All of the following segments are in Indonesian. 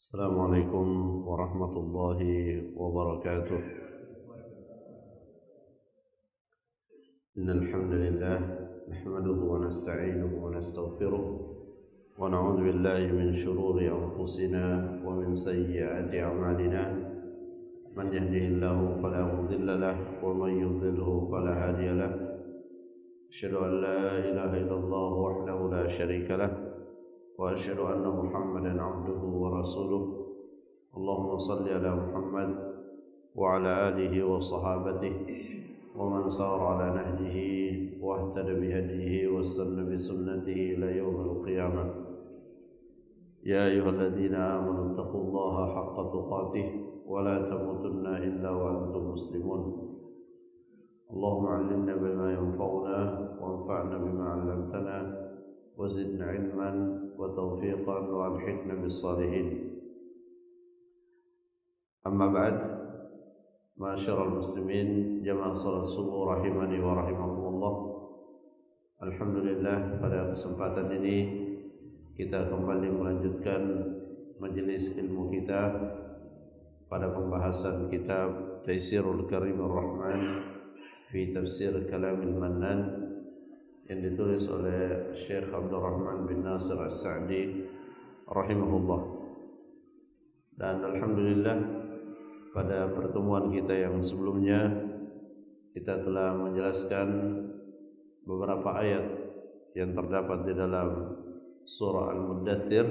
السلام عليكم ورحمة الله وبركاته. إن الحمد لله نحمده ونستعينه ونستغفره ونعوذ بالله من شرور أنفسنا ومن سيئات أعمالنا. من يهده الله فلا مضل له ومن يضلله فلا هادي له. أشهد أن لا إله إلا الله وحده لا شريك له وأشهد أن محمدا عبده ورسوله. اللهم صل على محمد وعلى آله وصحابته ومن سار على نهجه واهتدى بهديه واستنى بسنته إلى يوم القيامة. يا أيها الذين آمنوا اتقوا الله حق تقاته ولا تموتن إلا وأنتم مسلمون. اللهم علمنا بما ينفعنا وانفعنا بما علمتنا وزدنا علما وتوفيقا والحقنا بالصالحين. أما بعد، معاشر المسlimin jamaah salat subuh rahimani wa rahimakumullah. Alhamdulillah, pada kesempatan ini kita kembali melanjutkan majelis ilmu kita pada pembahasan kitab Taisirul Karimur Rahman fi Tafsir Kalamil Mannan yang ditulis oleh Syekh Abdurrahman bin Nasir As-Sa'di rahimahullah. Dan alhamdulillah, pada pertemuan kita yang sebelumnya kita telah menjelaskan beberapa ayat yang terdapat di dalam surah Al-Muddathir,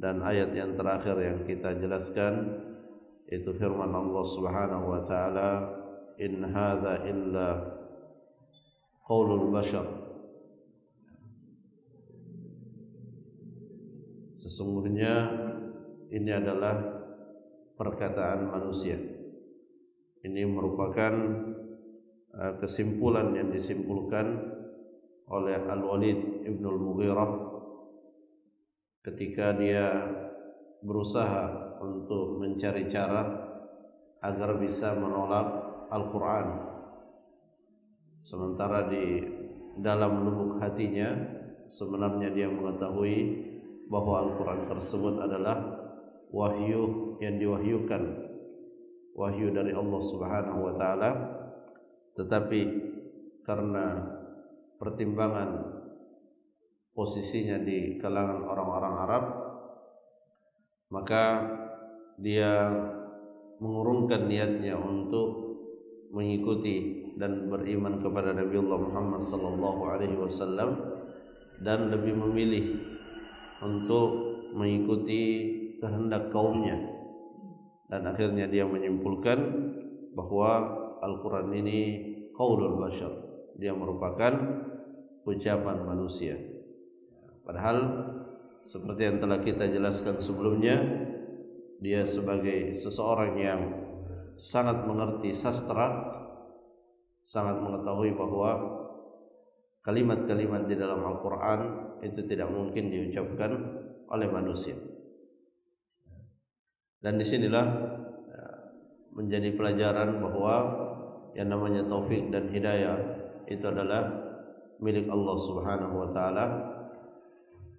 dan ayat yang terakhir yang kita jelaskan itu firman Allah Subhanahu wa taala, in hadza illa qaulul bashar. Sesungguhnya ini adalah perkataan manusia. Ini merupakan kesimpulan yang disimpulkan oleh Al-Walid Ibn Al-Mughirah ketika dia berusaha untuk mencari cara agar bisa menolak Al-Quran, sementara di dalam lubuk hatinya sebenarnya dia mengetahui bahwa Al-Quran tersebut adalah wahyu yang diwahyukan, wahyu dari Allah Subhanahu wa taala. Tetapi karena pertimbangan posisinya di kalangan orang-orang Arab, maka dia mengurungkan niatnya untuk mengikuti dan beriman kepada Nabi Allah Muhammad sallallahu alaihi wasallam, dan lebih memilih untuk mengikuti kehendak kaumnya. Dan akhirnya dia menyimpulkan bahwa Al-Quran ini qaulul bashar, dia merupakan ucapan manusia. Padahal seperti yang telah kita jelaskan sebelumnya, dia sebagai seseorang yang sangat mengerti sastra, sangat mengetahui bahwa kalimat-kalimat di dalam Al-Quran itu tidak mungkin diucapkan oleh manusia. Dan disinilah menjadi pelajaran bahwa yang namanya taufik dan hidayah itu adalah milik Allah Subhanahu wa taala.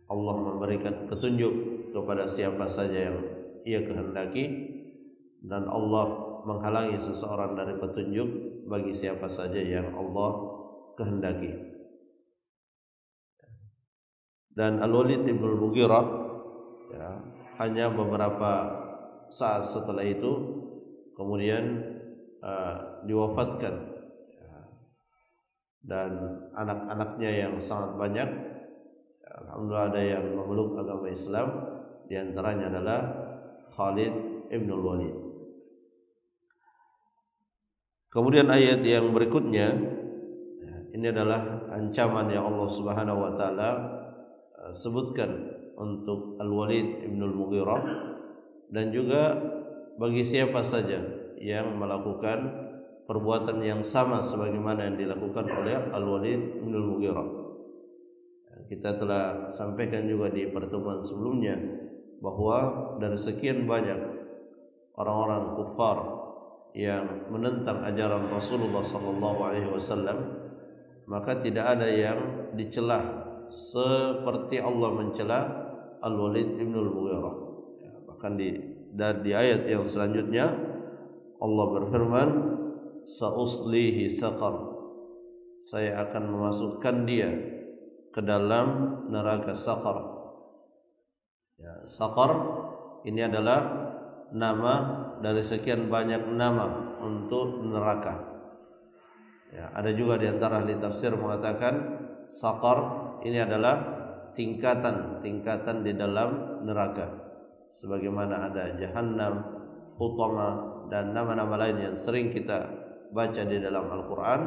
Allah memberikan petunjuk kepada siapa saja yang Ia kehendaki, dan Allah menghalangi seseorang dari petunjuk bagi siapa saja yang Allah kehendaki. Dan Al-Walid Ibn Al-Mughirah hanya beberapa saat setelah itu kemudian diwafatkan, dan anak-anaknya yang sangat banyak, alhamdulillah, ada yang memeluk agama Islam. Di antaranya adalah Khalid Ibn Al-Walid. Kemudian ayat yang berikutnya, ini adalah ancaman yang Allah Subhanahu wa taala sebutkan untuk Al-Walid Ibn Al-Mughirah, dan juga bagi siapa saja yang melakukan perbuatan yang sama sebagaimana yang dilakukan oleh Al-Walid Ibn Al-Mughirah. Kita telah sampaikan juga di pertemuan sebelumnya bahwa dari sekian banyak orang-orang kufar yang menentang ajaran Rasulullah sallallahu alaihi wasallam, maka tidak ada yang dicela seperti Allah mencela Al-Walid Ibn Al-Mughirah. Bahkan di ayat yang selanjutnya Allah berfirman, sa'uslihi saqar, saya akan memasukkan dia ke dalam neraka saqar. Ya, saqar ini adalah nama dari sekian banyak nama untuk neraka. Ya, ada juga di antara ahli tafsir mengatakan saqar ini adalah tingkatan di dalam neraka. Sebagaimana ada Jahannam, Hutama, dan nama-nama lain yang sering kita baca di dalam Al-Quran,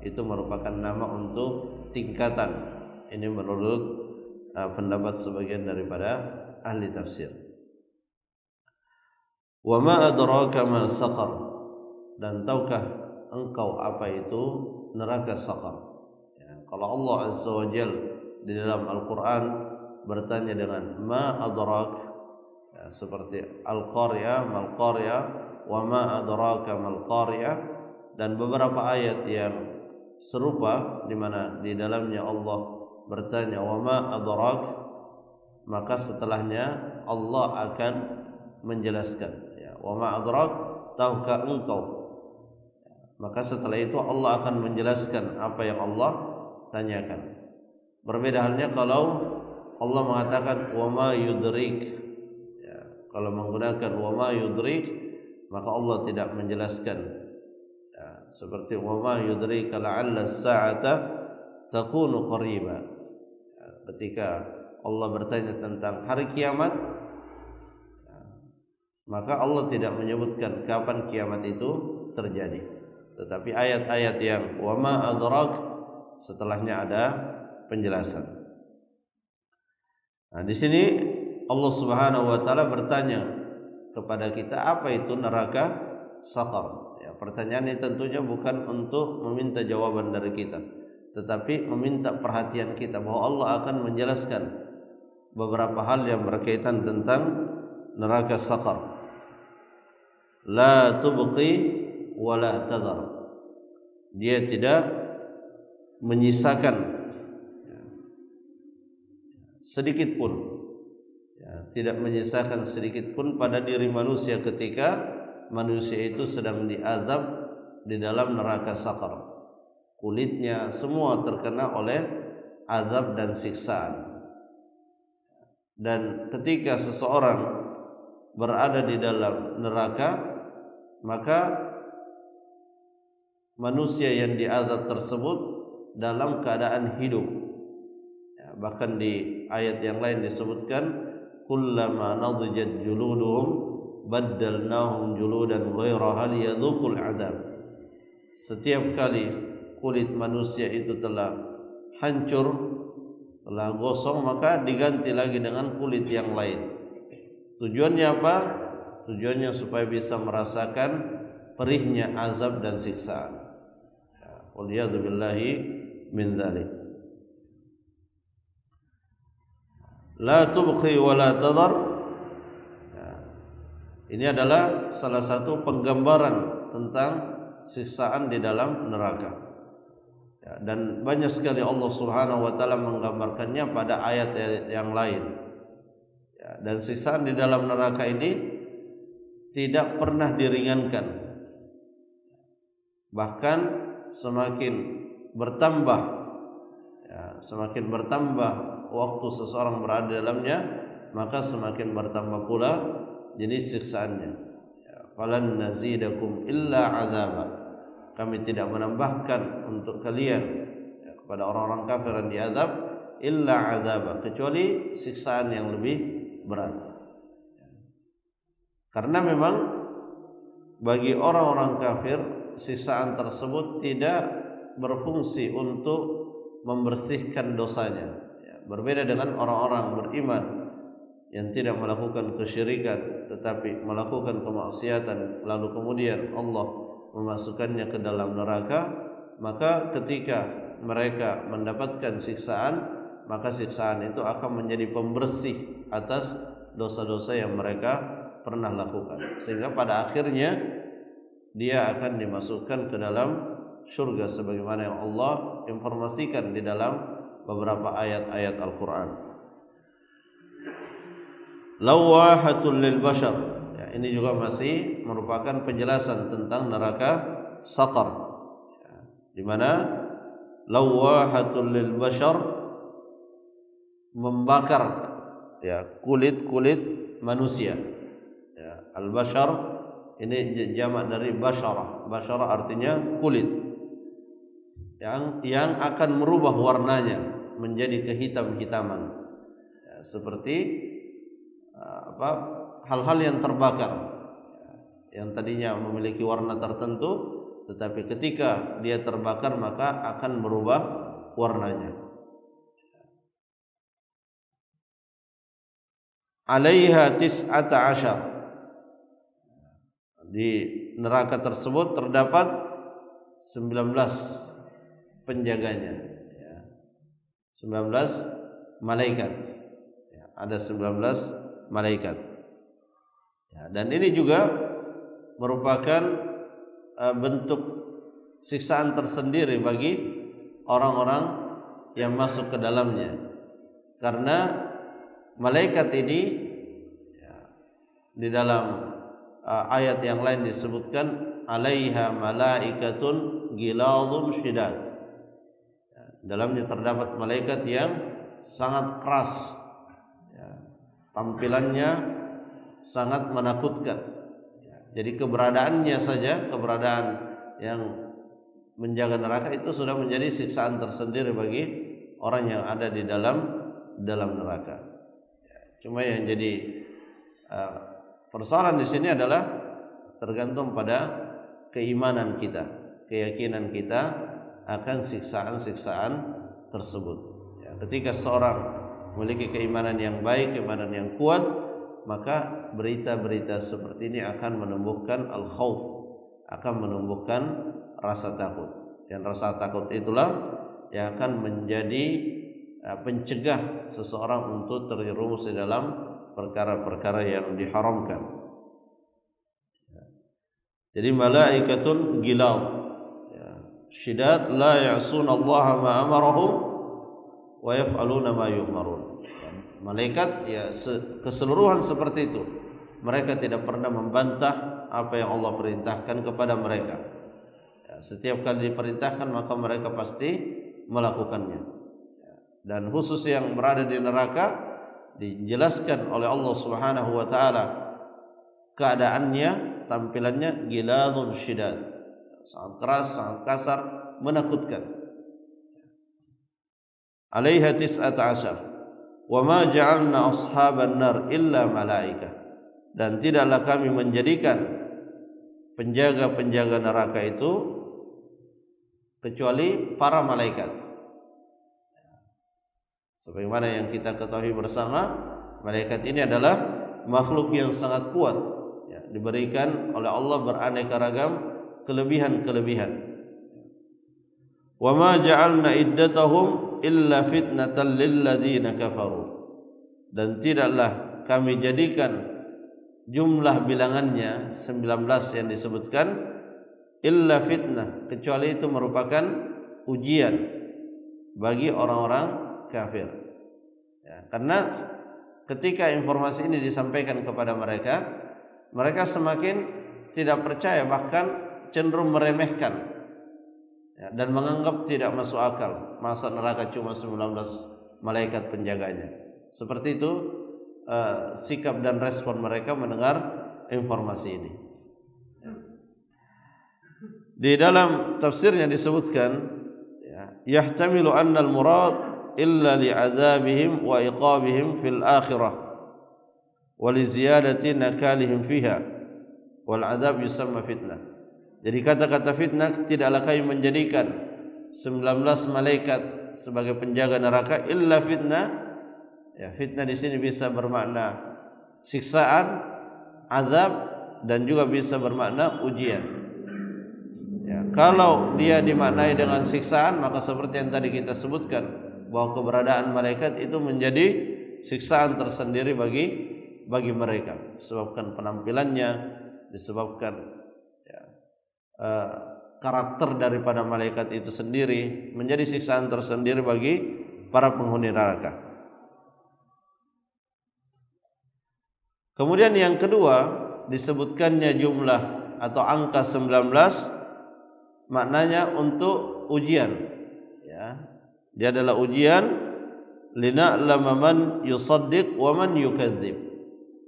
itu merupakan nama untuk tingkatan. Ini menurut pendapat sebagian daripada ahli tafsir. Wa ma adraka ma saqar, dan tahukah engkau apa itu neraka saqar? Ya, kalau Allah Azza wa Jal di dalam Al-Quran bertanya dengan ma adrak, ya, seperti Al-Qaryah, Mal-Qaryah, wa ma adraka Mal-Qaryah, dan beberapa ayat yang serupa di mana di dalamnya Allah bertanya wa ma adrak, maka setelahnya Allah akan menjelaskan, ya, wa ma adrak, tahukah engkau? Maka setelah itu Allah akan menjelaskan apa yang Allah tanyakan. Berbeda halnya kalau Allah mengatakan wa ma yudrik, ya, kalau menggunakan wa ma yudrik maka Allah tidak menjelaskan, ya, seperti wa ma yudrika la'alla as-sa'ata takunu qariba. Ya, ketika Allah bertanya tentang hari kiamat, ya, maka Allah tidak menyebutkan kapan kiamat itu terjadi. Tetapi ayat-ayat yang wa ma adrak setelahnya ada penjelasan. Nah, di sini Allah Subhanahu wa taala bertanya kepada kita apa itu neraka saqar. Ya, pertanyaan ini tentunya bukan untuk meminta jawaban dari kita, tetapi meminta perhatian kita bahwa Allah akan menjelaskan beberapa hal yang berkaitan tentang neraka saqar. La tubqi wa la tadhar. Dia tidak menyisakan sedikit pun, ya, tidak menyisakan sedikit pun pada diri manusia ketika manusia itu sedang diazab di dalam neraka saqar. Kulitnya semua terkena oleh azab dan siksaan. Dan ketika seseorang berada di dalam neraka, maka manusia yang diazab tersebut dalam keadaan hidup. Ya, bahkan di ayat yang lain disebutkan kullama nadijat juluduhum baddalnahum juludan ghairaha liyadhuqul adzab. Setiap kali kulit manusia itu telah hancur, telah gosong, maka diganti lagi dengan kulit yang lain. Tujuannya apa? Tujuannya supaya bisa merasakan perihnya azab dan siksaan. Waliyadu billahi min dzalik. La tubqi wa la tadhar. Ini adalah salah satu penggambaran tentang siksaan di dalam neraka. Ya, dan banyak sekali Allah Subhanahu wa taala menggambarkannya pada ayat-ayat yang lain. Ya, dan siksaan di dalam neraka ini tidak pernah diringankan. Bahkan semakin bertambah, ya, semakin bertambah waktu seseorang berada di dalamnya, maka semakin bertambah pula jenis siksaannya. Falan nazidakum illa azaba. Kami tidak menambahkan untuk kalian, ya, kepada orang-orang kafir yang diazab, illa azaba, kecuali siksaan yang lebih berat. Karena memang bagi orang-orang kafir siksaan tersebut tidak berfungsi untuk membersihkan dosanya. Ya, berbeda dengan orang-orang beriman yang tidak melakukan kesyirikan tetapi melakukan kemaksiatan, lalu kemudian Allah memasukkannya ke dalam neraka, maka ketika mereka mendapatkan siksaan, maka siksaan itu akan menjadi pembersih atas dosa-dosa yang mereka pernah lakukan, sehingga pada akhirnya dia akan dimasukkan ke dalam surga sebagaimana yang Allah informasikan di dalam beberapa ayat-ayat Al-Quran. lawahatul lil bashar. Ya, ini juga masih merupakan penjelasan tentang neraka saqar. Ya, di mana lawahatul lil bashar, membakar ya kulit-kulit manusia. Ya, al bashar ini jamak dari basyarah. Basyarah artinya kulit yang akan merubah warnanya menjadi kehitam-hitaman. Ya, seperti hal-hal yang terbakar, yang tadinya memiliki warna tertentu, tetapi ketika dia terbakar maka akan berubah warnanya. Alaiha tis'ata asyar, di neraka tersebut terdapat 19 penjaganya, ya. 19 malaikat, ya, ada 19 malaikat, ya, dan ini juga merupakan bentuk siksaan tersendiri bagi orang-orang yang masuk ke dalamnya, karena malaikat ini ya, di dalam ayat yang lain disebutkan alaiha malaikatun giladun syidad. Ya, dalamnya terdapat malaikat yang sangat keras, ya, tampilannya sangat menakutkan. Ya, jadi keberadaannya saja, keberadaan yang menjaga neraka itu sudah menjadi siksaan tersendiri bagi orang yang ada di dalam neraka. Ya, cuma yang jadi persoalan di sini adalah tergantung pada keimanan kita, keyakinan kita akan siksaan-siksaan tersebut. Ya, ketika seorang memiliki keimanan yang baik, keimanan yang kuat, maka berita-berita seperti ini akan menumbuhkan al-khauf, akan menumbuhkan rasa takut. Dan rasa takut itulah yang akan menjadi pencegah seseorang untuk terjerumus di dalam perkara-perkara yang diharamkan. Jadi malaikatun gilad, ya, syidad la ya'suna Allah ma amarahum wa yaf'aluna ma yu'marun. Malaikat ya keseluruhan seperti itu. Mereka tidak pernah membantah apa yang Allah perintahkan kepada mereka. Ya, setiap kali diperintahkan maka mereka pasti melakukannya. Ya, dan khusus yang berada di neraka dijelaskan oleh Allah Subhanahu wa taala keadaannya, tampilannya giladun syidad, sangat keras, sangat kasar, menakutkan. Alaiha tis'ata asyar wa ma ja'alna ashaban nar illa malaikah, dan tidaklah kami menjadikan penjaga-penjaga neraka itu kecuali para malaikat. Sebagaimana yang kita ketahui bersama, malaikat ini adalah makhluk yang sangat kuat, ya, diberikan oleh Allah beraneka ragam kelebihan-kelebihan. Wa ma ja'alna iddatahum illa fitnatan lil ladzina kafaru, dan tidaklah kami jadikan jumlah bilangannya 19 yang disebutkan illa fitnah, kecuali itu merupakan ujian bagi orang-orang kafir. Ya, karena ketika informasi ini disampaikan kepada mereka, mereka semakin tidak percaya, bahkan cenderung meremehkan, ya, dan menganggap tidak masuk akal masa neraka cuma 19 malaikat penjaganya. Seperti itu sikap dan respon mereka mendengar informasi ini. Di dalam tafsirnya disebutkan, ya, yahtamilu anna al-murad illa li'adzabihim wa iqabihim fil akhirah wa li ziyadati nakalihim fiha wal adzab yusamma fitnah. Jadi kata-kata fitnah tidaklah kami menjadikan 19 malaikat sebagai penjaga neraka illa fitnah. Ya, fitnah di sini bisa bermakna siksaan, azab, dan juga bisa bermakna ujian. Ya, kalau dia dimaknai dengan siksaan, maka seperti yang tadi kita sebutkan, bahwa keberadaan malaikat itu menjadi siksaan tersendiri bagi mereka, disebabkan penampilannya, disebabkan ya, karakter daripada malaikat itu sendiri menjadi siksaan tersendiri bagi para penghuni neraka. Kemudian yang kedua, disebutkannya jumlah atau angka 19 maknanya untuk ujian, ya. Dia adalah ujian lina'lama man yusaddiq wa man yukadzib,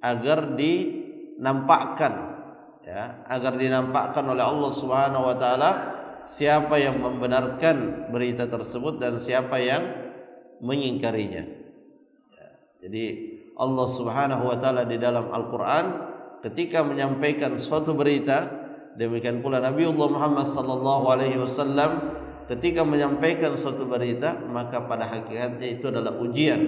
agar dinampakkan, ya, agar dinampakkan oleh Allah Subhanahu wa taala siapa yang membenarkan berita tersebut dan siapa yang mengingkarinya. Ya, jadi Allah Subhanahu wa taala di dalam Al-Qur'an ketika menyampaikan suatu berita, demikian pula Nabiullah Muhammad sallallahu alaihi wasallam ketika menyampaikan suatu berita, maka pada hakikatnya itu adalah ujian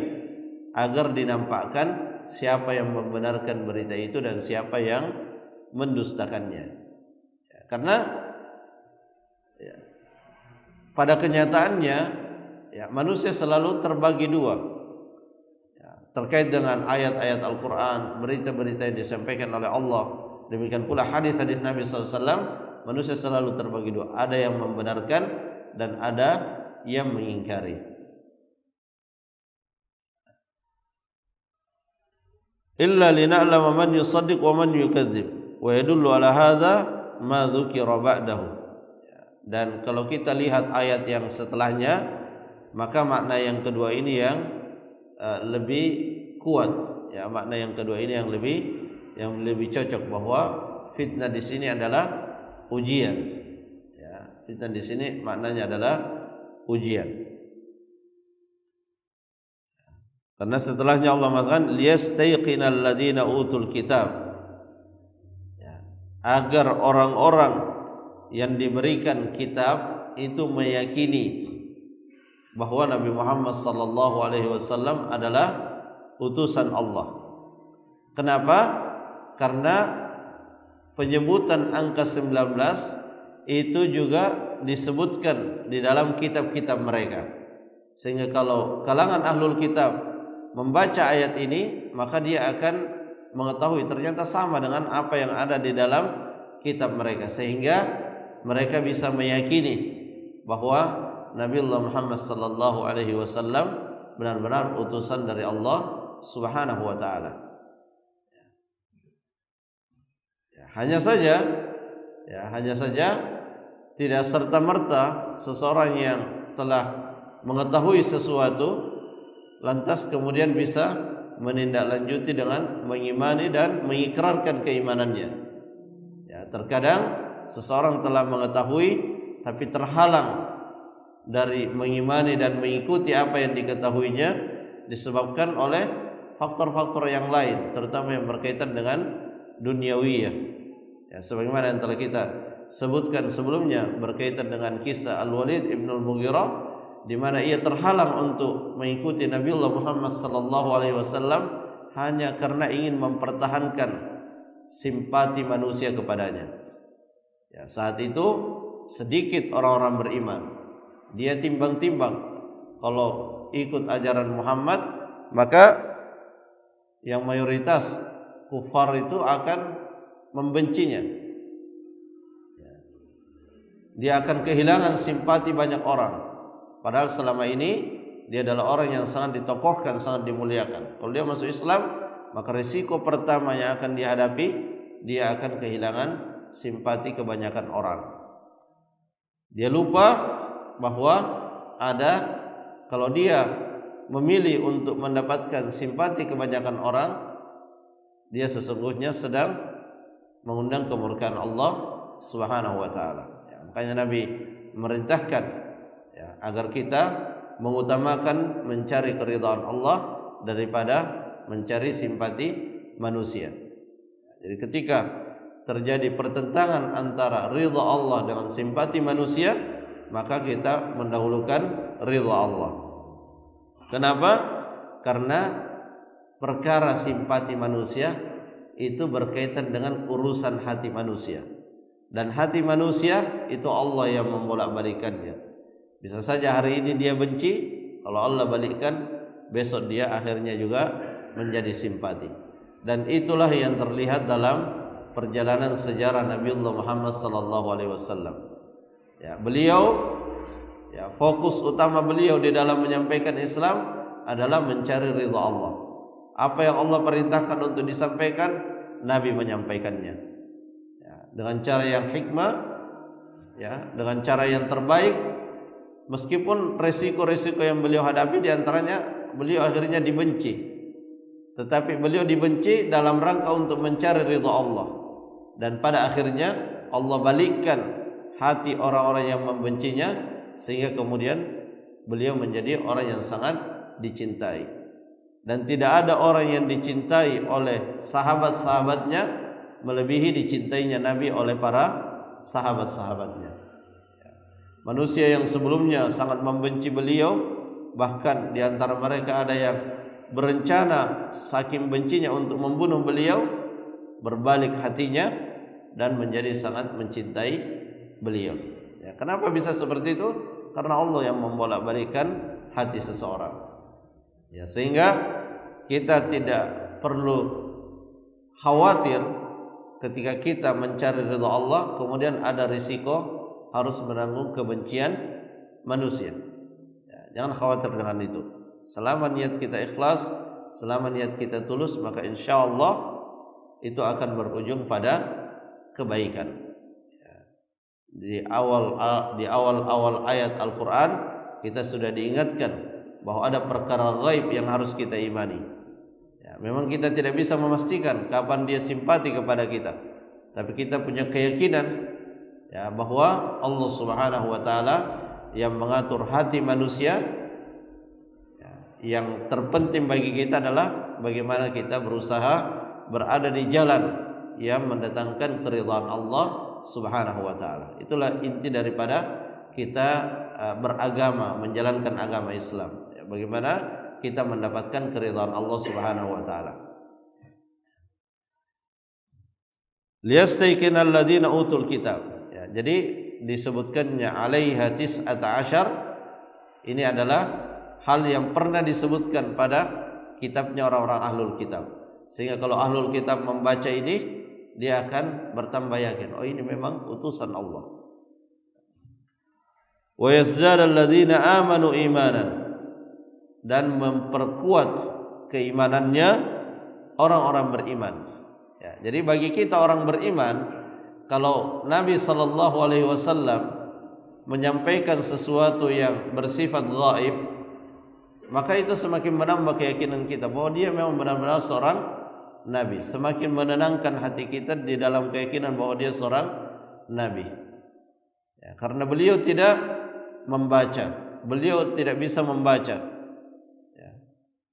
agar dinampakkan siapa yang membenarkan berita itu dan siapa yang mendustakannya. Ya, karena ya, pada kenyataannya ya, manusia selalu terbagi dua, ya, terkait dengan ayat-ayat Al-Quran, berita-berita yang disampaikan oleh Allah, demikian pula hadis-hadis Nabi SAW. Manusia selalu terbagi dua, ada yang membenarkan dan ada yang mengingkari. Illa lina'lama man yusaddiq wa man yukadzib wa yadullu ala hadza ma dzukira ba'dahu. Dan kalau kita lihat ayat yang setelahnya, maka makna yang kedua ini yang lebih kuat, ya, makna yang kedua ini yang lebih cocok, bahwa fitnah di sini adalah ujian. Ya, fitnah di sini maknanya adalah ujian. Karena setelahnya Allah mengatakan liyastayqinal ladzina utul kitab, ya, agar orang-orang yang diberikan kitab itu meyakini bahwa Nabi Muhammad sallallahu alaihi wasallam adalah utusan Allah. Kenapa? Karena penyebutan angka 19 itu juga disebutkan di dalam kitab-kitab mereka. Sehingga kalau kalangan ahlul kitab membaca ayat ini, maka dia akan mengetahui ternyata sama dengan apa yang ada di dalam kitab mereka, sehingga mereka bisa meyakini bahwa Nabiullah Muhammad sallallahu alaihi wasallam benar-benar utusan dari Allah Subhanahu wa taala. Hanya saja tidak serta-merta seseorang yang telah mengetahui sesuatu lantas kemudian bisa menindaklanjuti dengan mengimani dan mengikrarkan keimanannya. Ya, terkadang seseorang telah mengetahui tapi terhalang dari mengimani dan mengikuti apa yang diketahuinya disebabkan oleh faktor-faktor yang lain, terutama yang berkaitan dengan duniawiyah. Ya, sebagaimana yang telah kita sebutkan sebelumnya berkaitan dengan kisah Al-Walid ibn Al-Mughirah, di mana ia terhalang untuk mengikuti Nabiullah Muhammad sallallahu alaihi wasallam hanya karena ingin mempertahankan simpati manusia kepadanya. Ya, saat itu sedikit orang-orang beriman. Dia timbang-timbang, kalau ikut ajaran Muhammad maka yang mayoritas kufar itu akan membencinya. Dia akan kehilangan simpati banyak orang. Padahal selama ini dia adalah orang yang sangat ditokohkan, sangat dimuliakan. Kalau dia masuk Islam, maka risiko pertama yang akan dihadapi, dia akan kehilangan simpati kebanyakan orang. Dia lupa bahwa kalau dia memilih untuk mendapatkan simpati kebanyakan orang, dia sesungguhnya sedang mengundang kemurkaan Allah Subhanahu wa taala. Ya, makanya Nabi merintahkan, ya, agar kita mengutamakan mencari keridhaan Allah daripada mencari simpati manusia. Jadi ketika terjadi pertentangan antara ridha Allah dengan simpati manusia, maka kita mendahulukan ridha Allah. Kenapa? Karena perkara simpati manusia itu berkaitan dengan urusan hati manusia, dan hati manusia itu Allah yang membolak-balikannya. Bisa saja hari ini dia benci, kalau Allah balikkan besok dia akhirnya juga menjadi simpati. Dan itulah yang terlihat dalam perjalanan sejarah Nabiullah Muhammad sallallahu alaihi wasallam. Ya, beliau, ya, fokus utama beliau di dalam menyampaikan Islam adalah mencari ridha Allah. Apa yang Allah perintahkan untuk disampaikan, Nabi menyampaikannya. Ya, dengan cara yang hikmah, ya, dengan cara yang terbaik, meskipun resiko-resiko yang beliau hadapi diantaranya beliau akhirnya dibenci. Tetapi beliau dibenci dalam rangka untuk mencari ridha Allah. Dan pada akhirnya Allah balikkan hati orang-orang yang membencinya, sehingga kemudian beliau menjadi orang yang sangat dicintai. Dan tidak ada orang yang dicintai oleh sahabat-sahabatnya melebihi dicintainya Nabi oleh para sahabat-sahabatnya. Manusia yang sebelumnya sangat membenci beliau, bahkan di antara mereka ada yang berencana saking bencinya untuk membunuh beliau, berbalik hatinya dan menjadi sangat mencintai beliau. Ya, kenapa bisa seperti itu? Karena Allah yang membolak-balikkan hati seseorang. Ya, sehingga kita tidak perlu khawatir ketika kita mencari ridha Allah kemudian ada risiko harus menanggung kebencian manusia. Ya, jangan khawatir dengan itu. Selama niat kita ikhlas, selama niat kita tulus, maka insya Allah itu akan berujung pada kebaikan. Ya. Di awal ayat Al-Quran kita sudah diingatkan bahwa ada perkara gaib yang harus kita imani. Ya, memang kita tidak bisa memastikan kapan dia simpati kepada kita, tapi kita punya keyakinan ya bahwa Allah Subhanahu wa taala yang mengatur hati manusia. Ya, yang terpenting bagi kita adalah bagaimana kita berusaha berada di jalan yang mendatangkan keridhaan Allah Subhanahu wa taala. Itulah inti daripada kita beragama, menjalankan agama Islam. Bagaimana kita mendapatkan keridhaan Allah Subhanahu wa taala. Liyastayqinal ladzina utul kitab. Ya, jadi disebutkannya 'alaiha tis'ata asyar ini adalah hal yang pernah disebutkan pada kitabnya orang-orang ahlul kitab. Sehingga kalau ahlul kitab membaca ini, dia akan bertambah yakin, oh ini memang utusan Allah. Wa yazdadal ladzina amanu imanan, dan memperkuat keimanannya orang-orang beriman. Ya, jadi bagi kita orang beriman, kalau Nabi SAW menyampaikan sesuatu yang bersifat gaib, maka itu semakin menambah keyakinan kita bahwa dia memang benar-benar seorang Nabi. Semakin menenangkan hati kita di dalam keyakinan bahwa dia seorang Nabi. Ya, karena beliau tidak membaca, beliau tidak bisa membaca.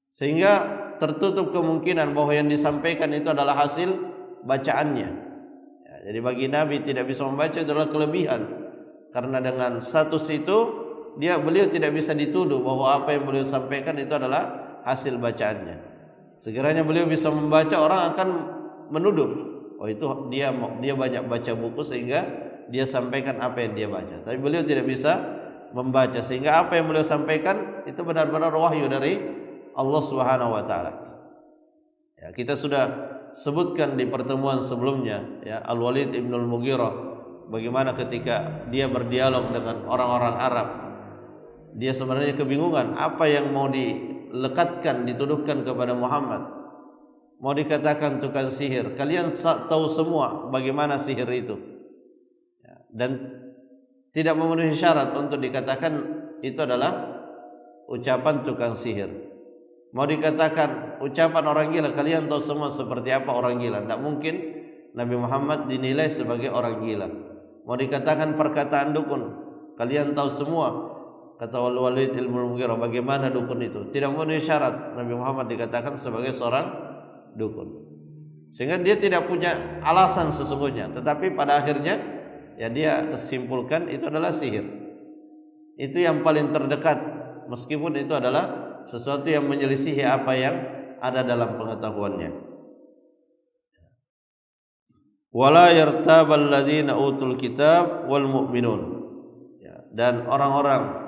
Sehingga tertutup kemungkinan bahwa yang disampaikan itu adalah hasil bacaannya. Ya, jadi bagi Nabi tidak bisa membaca adalah kelebihan. Karena dengan status itu beliau tidak bisa dituduh bahwa apa yang beliau sampaikan itu adalah hasil bacaannya. Sekiranya beliau bisa membaca, orang akan menuduh, oh itu dia banyak baca buku sehingga dia sampaikan apa yang dia baca. Tapi beliau tidak bisa membaca, sehingga apa yang beliau sampaikan itu benar-benar wahyu dari Allah Subhanahu wa taala. Ya, kita sudah sebutkan di pertemuan sebelumnya ya, Al-Walid ibn al-Mughirah bagaimana ketika dia berdialog dengan orang-orang Arab, dia sebenarnya kebingungan apa yang mau dilekatkan, dituduhkan kepada Muhammad. Mau dikatakan tukang sihir, kalian tahu semua bagaimana sihir itu ya, dan tidak memenuhi syarat untuk dikatakan itu adalah ucapan tukang sihir. Mau dikatakan ucapan orang gila, kalian tahu semua seperti apa orang gila. Tidak mungkin Nabi Muhammad dinilai sebagai orang gila. Mau dikatakan perkataan dukun, kalian tahu semua. Kata Walid ibn al-Mughirah, bagaimana dukun itu? Tidak memenuhi syarat Nabi Muhammad dikatakan sebagai seorang dukun. Sehingga dia tidak punya alasan sesungguhnya. Tetapi pada akhirnya ya dia kesimpulkan itu adalah sihir. Itu yang paling terdekat, meskipun itu adalah sesuatu yang menyelisihi apa yang ada dalam pengetahuannya. Wala yartabal ladzina utul kitab wal mu'minun. Ya, dan orang-orang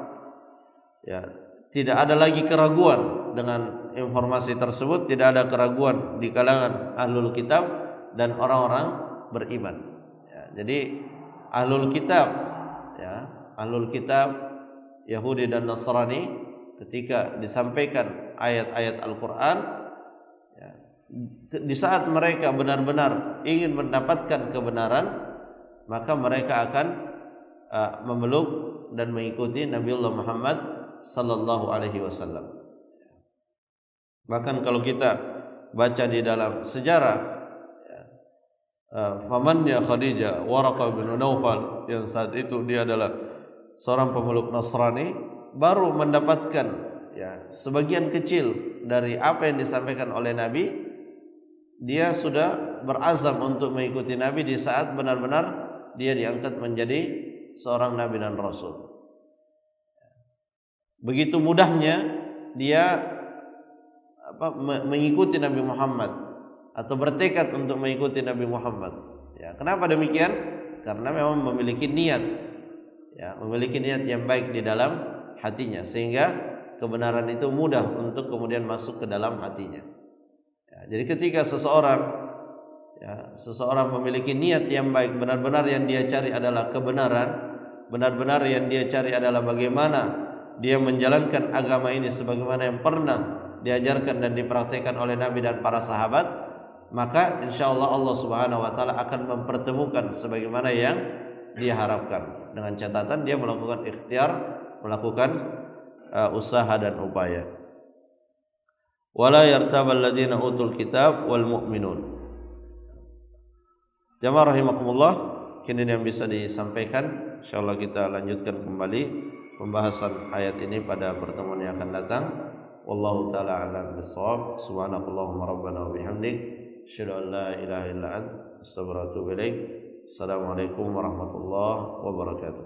ya tidak ada lagi keraguan dengan informasi tersebut, tidak ada keraguan di kalangan ahlul kitab dan orang-orang beriman. Ya, jadi ahlul kitab Yahudi dan Nasrani ketika disampaikan ayat-ayat Al-Quran di saat mereka benar-benar ingin mendapatkan kebenaran, maka mereka akan memeluk dan mengikuti Nabiullah Muhammad sallallahu alaihi wasallam. Bahkan kalau kita baca di dalam sejarah, famannya Khadijah Waraqah bin Naufal, yang saat itu dia adalah seorang pemeluk Nasrani, baru mendapatkan sebagian kecil dari apa yang disampaikan oleh Nabi, dia sudah berazam untuk mengikuti Nabi di saat benar-benar dia diangkat menjadi seorang Nabi dan Rasul. Begitu mudahnya dia mengikuti Nabi Muhammad atau bertekad untuk mengikuti Nabi Muhammad. Kenapa demikian? Karena memang memiliki niat, memiliki niat yang baik di dalam hatinya, sehingga kebenaran itu mudah untuk kemudian masuk ke dalam hatinya. Jadi ketika seseorang memiliki niat yang baik, benar-benar yang dia cari adalah kebenaran, benar-benar yang dia cari adalah bagaimana dia menjalankan agama ini sebagaimana yang pernah diajarkan dan dipraktikkan oleh Nabi dan para sahabat, maka insyaallah Allah Subhanahu wa taala akan mempertemukan sebagaimana yang dia harapkan, dengan catatan dia melakukan ikhtiar, melakukan usaha dan upaya. Wala yartabal ladzina utul kitab wal mu'minun. Jamaah rahimakumullah, kini yang bisa disampaikan. Insyaallah kita lanjutkan kembali pembahasan ayat ini pada pertemuan yang akan datang. Wallahu taala a'lam bissawab. Subhanakallahumma rabbana wa bihamdik, asyhadu an la ilaha illa anta, astaghfiruka wa atubu ilaik. Assalamualaikum warahmatullahi wabarakatuh.